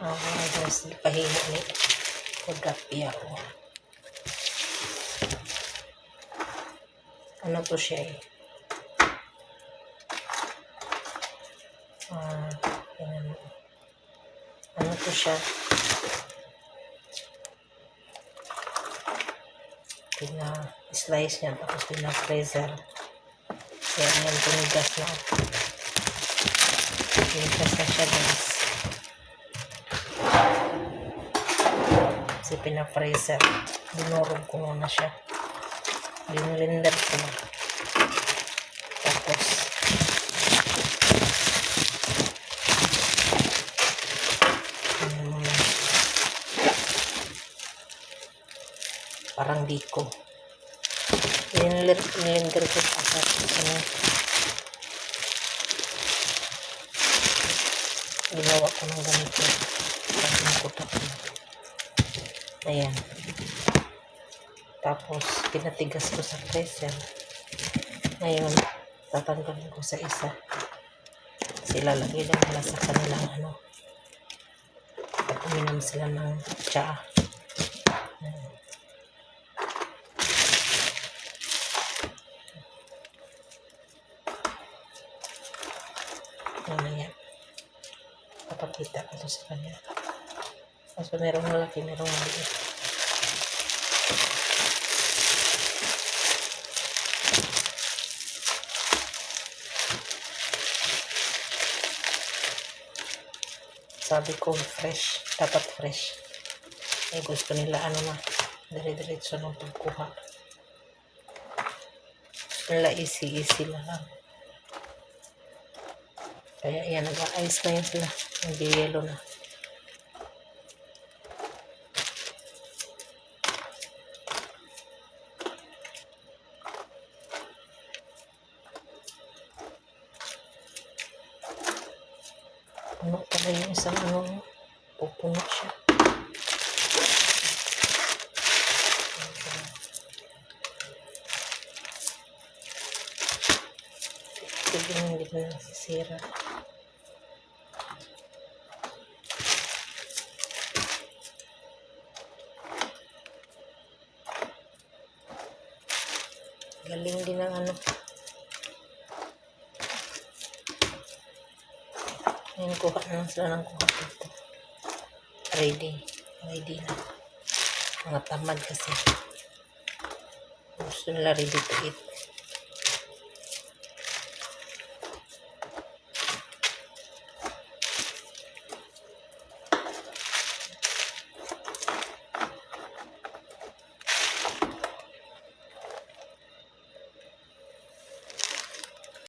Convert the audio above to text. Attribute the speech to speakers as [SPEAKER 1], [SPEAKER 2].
[SPEAKER 1] Guys, pahimo ni Kodapi ako. Ano to siya eh? Ano to siya? Pina-slice niya tapos pina-freezer. Kaya ayan, tunigas na. Tunigas na siya guys. Kasi pina-freezer. Dinurog ko muna siya. Binlender ko na. Tapos parang diko. Binlender ko pa sa ginawa ko ng ganito. Ayan. Tapos pinatigas ko sa freezer. Ngayon tatanggalin ko sa isa. Kasi lalagay lang nila sa kanilang ano. At uminom sila ng tsaa. Mamaya papakita ko to sa kanya. So merong malaki, merong maliit. Sabi ko fresh, dapat fresh. Eh gusto nila ano na, dire-diretso ng pagkuha. Gusto nila easy lang. Kaya yan, nag-a-ice na yan sila. Nag-yellow na. Ano pala yung isang ano, pupuno siya. Tignan, hindi na nasisira. Galing din ang ano. Ngayon kuha na sila ng kuha dito. Ready na. Mga tamad kasi. Gusto nila ready to eat.